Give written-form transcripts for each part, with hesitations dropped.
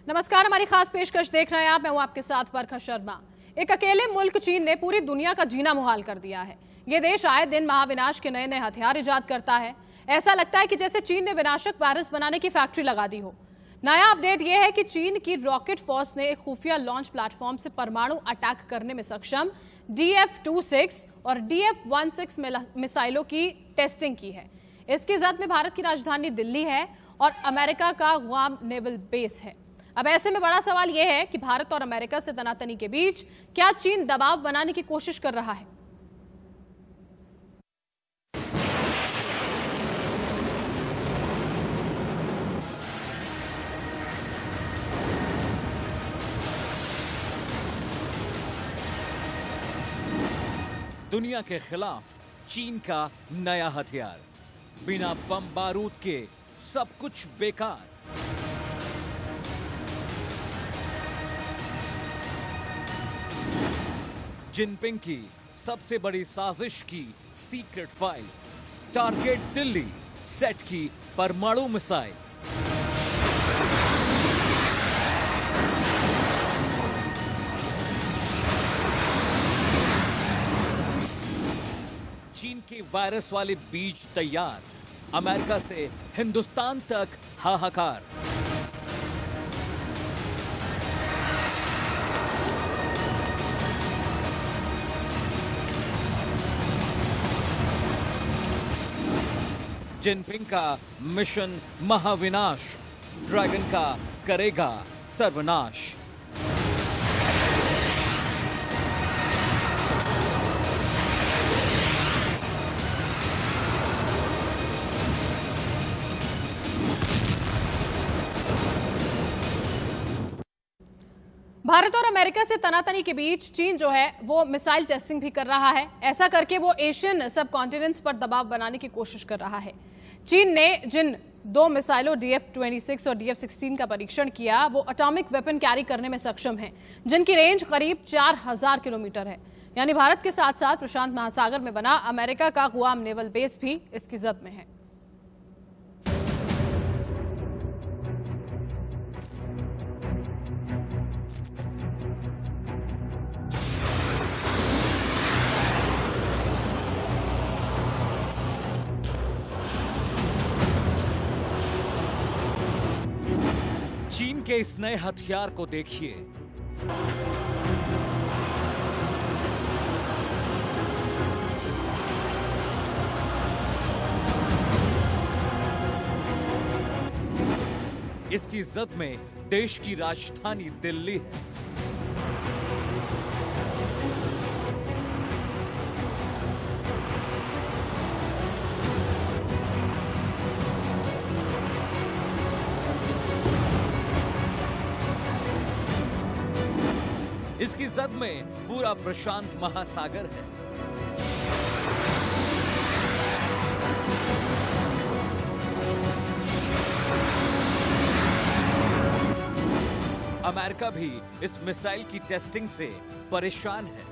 नमस्कार, हमारी खास पेशकश देख रहे हैं आप। मैं हूं आपके साथ वर्षा शर्मा। एक अकेले मुल्क चीन ने पूरी दुनिया का जीना मुहाल कर दिया है। ये देश आए दिन महाविनाश के नए नए हथियार इजाद करता है। ऐसा लगता है कि जैसे चीन ने विनाशक वायरस बनाने की फैक्ट्री लगा दी हो। नया अपडेट यह है कि चीन की रॉकेट फोर्स ने एक खुफिया लॉन्च प्लेटफॉर्म से परमाणु अटैक करने में सक्षम DF-26 और DF-16 मिसाइलों की टेस्टिंग की है। इसकी जद में भारत की राजधानी दिल्ली है और अमेरिका का गुआम नेवल बेस है। अब ऐसे में बड़ा सवाल यह है कि भारत और अमेरिका से तनातनी के बीच क्या चीन दबाव बनाने की कोशिश कर रहा है। दुनिया के खिलाफ चीन का नया हथियार, बिना बम बारूद के सब कुछ बेकार। जिनपिंग की सबसे बड़ी साजिश की secret file, target Delhi, set की परमाणु मिसाइल। चीन के वायरस वाले बीज तैयार, अमेरिका से हिंदुस्तान तक हाहाकार। जिनपिंग का मिशन महाविनाश, ड्रैगन का करेगा सर्वनाश। भारत और अमेरिका से तनातनी के बीच चीन जो है वो मिसाइल टेस्टिंग भी कर रहा है। ऐसा करके वो एशियन सब कॉन्टिनेंट्स पर दबाव बनाने की कोशिश कर रहा है। चीन ने जिन दो मिसाइलों DF-26 और DF-16 का परीक्षण किया वो एटॉमिक वेपन कैरी करने में सक्षम है, जिनकी रेंज करीब 4000 किलोमीटर है। यानी भारत के साथ साथ प्रशांत महासागर में बना अमेरिका का गुआम नेवल बेस भी इसकी जद में है। चीन के इस नए हथियार को देखिए। इसकी जद में देश की राजधानी दिल्ली है। इसकी जद में पूरा प्रशांत महासागर है। अमेरिका भी इस मिसाइल की टेस्टिंग से परेशान है।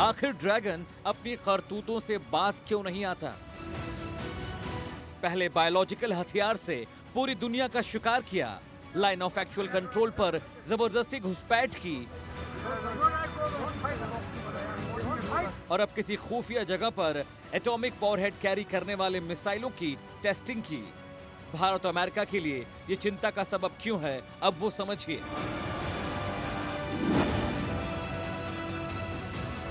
आखिर ड्रैगन अपनी करतूतों से बाज क्यों नहीं आता? पहले बायोलॉजिकल हथियार से पूरी दुनिया का शिकार किया, लाइन ऑफ एक्चुअल कंट्रोल पर जबरदस्ती घुसपैठ की और अब किसी खुफिया जगह पर एटॉमिक वॉरहेड कैरी करने वाले मिसाइलों की टेस्टिंग की। भारत और अमेरिका के लिए ये चिंता का सबब क्यों है, अब वो समझिए।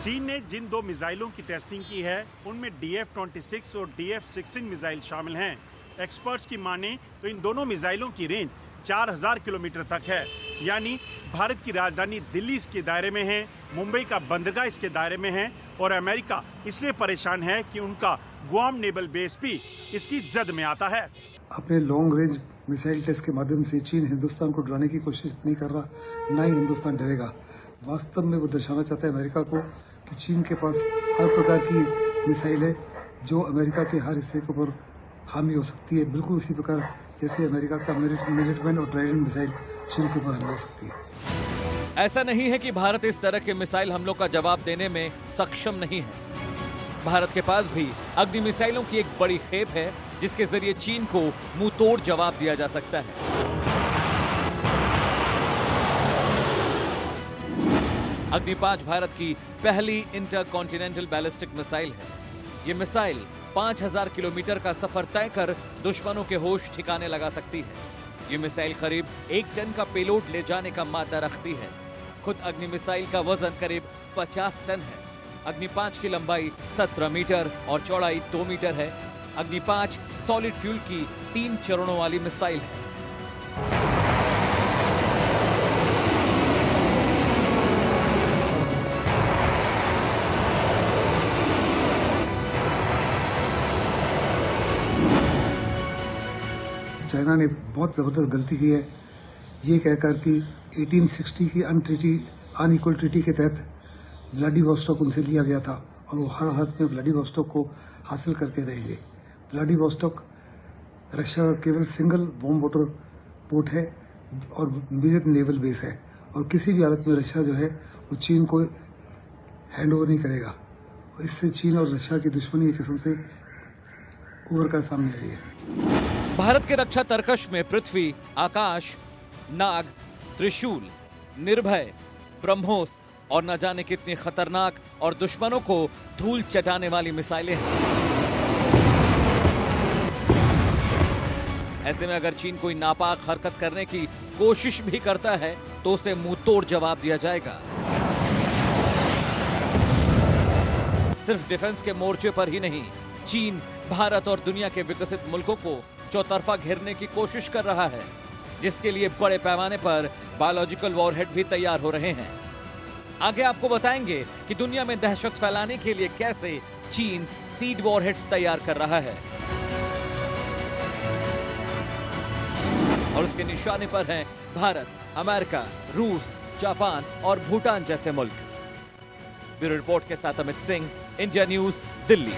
चीन ने जिन दो मिसाइलों की टेस्टिंग की है उनमें DF-26 और DF-16 मिसाइल शामिल हैं। एक्सपर्ट्स की माने तो इन दोनों मिसाइलों की रेंज 4000 किलोमीटर तक है। यानी भारत की राजधानी दिल्ली इसके दायरे में है, मुंबई का बंदरगाह इसके दायरे में है और अमेरिका इसलिए परेशान है कि उनका गुआम नेवल बेस भी इसकी जद में आता है। अपने लॉन्ग रेंज मिसाइल टेस्ट के माध्यम से चीन हिंदुस्तान को डराने की कोशिश नहीं कर रहा, न ही हिंदुस्तान डरेगा। वास्तव में वो दर्शाना चाहता है अमेरिका को कि चीन के पास हर प्रकार की मिसाइल है जो अमेरिका के हर हिस्से के ऊपर हामी हो सकती है, बिल्कुल उसी प्रकार जैसे अमेरिका का मिलिटमैन और ड्रैगन मिसाइल चीन के ऊपर हामी हो सकती है। ऐसा नहीं है कि भारत इस तरह के मिसाइल हमलों का जवाब देने में सक्षम नहीं है। भारत के पास भी अग्नि मिसाइलों की एक बड़ी खेप है, जिसके जरिए चीन को मुंह तोड़ जवाब दिया जा सकता है। अग्नि 5 भारत की पहली इंटरकॉन्टिनेंटल बैलिस्टिक मिसाइल है। ये मिसाइल 5000 किलोमीटर का सफर तय कर दुश्मनों के होश ठिकाने लगा सकती है। ये मिसाइल करीब 1 टन का पेलोड ले जाने का मादा रखती है। खुद अग्नि मिसाइल का वजन करीब 50 टन है। अग्नि 5 की लंबाई 17 मीटर और चौड़ाई 2 मीटर है। अग्नि 5 सॉलिड फ्यूल की 3 चरणों वाली मिसाइल है। चाइना ने बहुत ज़बरदस्त गलती की है ये कहकर कि 1860 की अनइक्वल ट्रीटी के तहत व्लादिवोस्टोक उनसे लिया गया था और वो हर हालत में व्लादिवोस्टोक को हासिल करके रहेंगे। व्लादिवोस्टोक रशिया का केवल सिंगल बॉम्ब वाटर पोर्ट है और मेजर नेवल बेस है और किसी भी हालत में रशिया जो है वो चीन को हैंड ओवर नहीं करेगा। इससे चीन और रशिया की दुश्मनी एक किस्म से उभर कर सामने आई है। भारत के रक्षा तर्कश में पृथ्वी, आकाश, नाग, त्रिशूल, निर्भय, ब्रह्मोस और न जाने कितनी खतरनाक और दुश्मनों को धूल चटाने वाली मिसाइलें हैं। ऐसे में अगर चीन कोई नापाक हरकत करने की कोशिश भी करता है तो उसे मुंह तोड़ जवाब दिया जाएगा। सिर्फ डिफेंस के मोर्चे पर ही नहीं, चीन भारत और दुनिया के विकसित मुल्कों को चौतरफा घेरने की कोशिश कर रहा है, जिसके लिए बड़े पैमाने पर बायोलॉजिकल वॉरहेड भी तैयार हो रहे हैं। आगे आपको बताएंगे कि दुनिया में दहशत फैलाने के लिए कैसे चीन सीड वॉरहेड्स तैयार कर रहा है और उसके निशाने पर हैं भारत, अमेरिका, रूस, जापान और भूटान जैसे मुल्क। ब्यूरो रिपोर्ट के साथ अमित सिंह, इंडिया न्यूज, दिल्ली।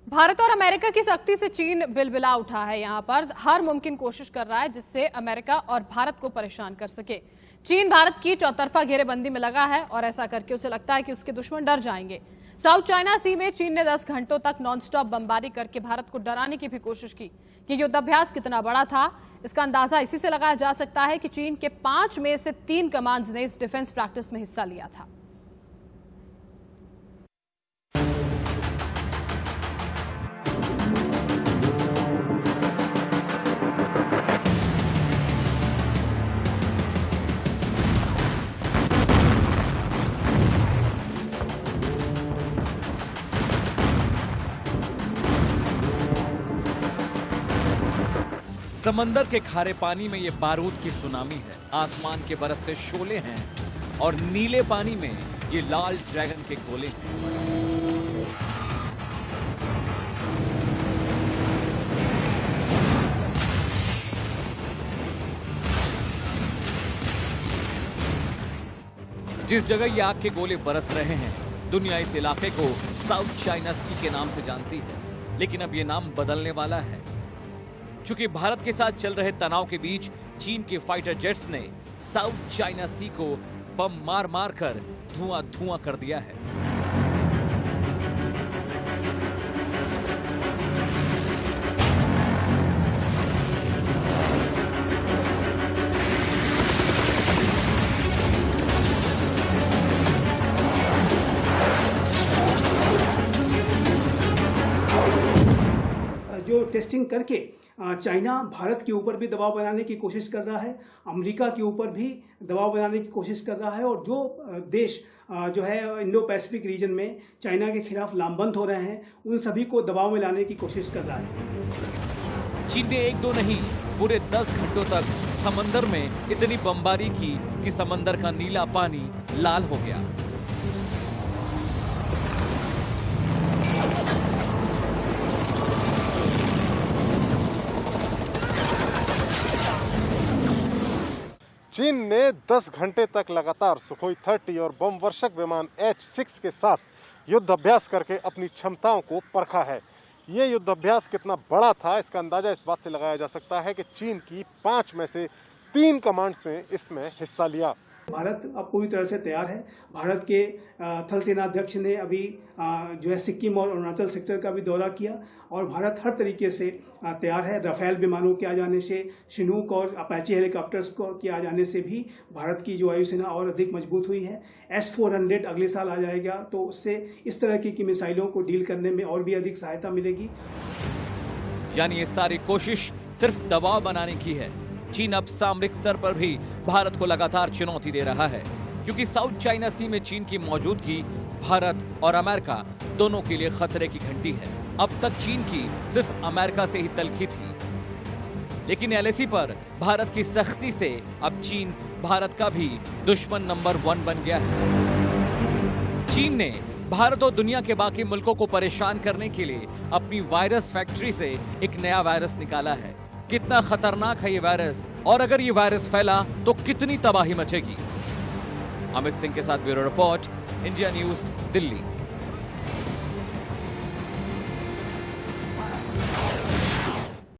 भारत और अमेरिका की सख्ती से चीन बिलबिला उठा है। यहां पर हर मुमकिन कोशिश कर रहा है जिससे अमेरिका और भारत को परेशान कर सके। चीन भारत की चौतरफा घेरेबंदी में लगा है और ऐसा करके उसे लगता है कि उसके दुश्मन डर जाएंगे। साउथ चाइना सी में चीन ने 10 घंटों तक नॉनस्टॉप बमबारी करके भारत को डराने की भी कोशिश की। ये युद्धाभ्यास कितना बड़ा था, इसका अंदाजा इसी से लगाया जा सकता है कि चीन के 5 में से 3 कमांड्स ने इस डिफेंस प्रैक्टिस में हिस्सा लिया था। समंदर के खारे पानी में ये बारूद की सुनामी है, आसमान के बरसते शोले हैं और नीले पानी में ये लाल ड्रैगन के गोले हैं। जिस जगह ये आग के गोले बरस रहे हैं, दुनिया इस इलाके को साउथ चाइना सी के नाम से जानती है, लेकिन अब ये नाम बदलने वाला है क्योंकि भारत के साथ चल रहे तनाव के बीच चीन के फाइटर जेट्स ने साउथ चाइना सी को बम मार मार कर धुआं धुआं कर दिया है। जो टेस्टिंग करके चाइना भारत के ऊपर भी दबाव बनाने की कोशिश कर रहा है, अमेरिका के ऊपर भी दबाव बनाने की कोशिश कर रहा है और जो देश जो है इंडो पैसिफिक रीजन में चाइना के खिलाफ लामबंद हो रहे हैं, उन सभी को दबाव में लाने की कोशिश कर रहा है। चीन ने 1-2 नहीं, पूरे 10 घंटों तक समंदर में इतनी बमबारी की कि समंदर का नीला पानी लाल हो गया। चीन ने 10 घंटे तक लगातार सुखोई 30 और बम वर्षक विमान H-6 के साथ युद्ध अभ्यास करके अपनी क्षमताओं को परखा है। ये युद्धाभ्यास कितना बड़ा था इसका अंदाजा इस बात से लगाया जा सकता है कि चीन की 5 में से 3 कमांड्स ने इसमें हिस्सा लिया। भारत अब पूरी तरह से तैयार है। भारत के थल सेनाध्यक्ष ने अभी जो है सिक्किम और अरुणाचल सेक्टर का भी दौरा किया और भारत हर तरीके से तैयार है। राफेल विमानों के आ जाने से, शिनूक और अपाचे हेलीकॉप्टर्स के आ जाने से भी भारत की जो वायुसेना और अधिक मजबूत हुई है। S-400 अगले साल आ जाएगा तो उससे इस तरह की मिसाइलों को डील करने में और भी अधिक सहायता मिलेगी। यानी ये सारी कोशिश सिर्फ दबाव बनाने की है। चीन अब सामरिक स्तर पर भी भारत को लगातार चुनौती दे रहा है, क्योंकि साउथ चाइना सी में चीन की मौजूदगी भारत और अमेरिका दोनों के लिए खतरे की घंटी है। अब तक चीन की सिर्फ अमेरिका से ही तलखी थी, लेकिन LAC पर भारत की सख्ती से अब चीन भारत का भी दुश्मन नंबर 1 बन गया है। चीन ने भारत और दुनिया के बाकी मुल्कों को परेशान करने के लिए अपनी वायरस फैक्ट्री से एक नया वायरस निकाला है। कितना खतरनाक है ये वायरस, और अगर ये वायरस फैला तो कितनी तबाही मचेगी। अमित सिंह के साथ bureau report, India news, Delhi.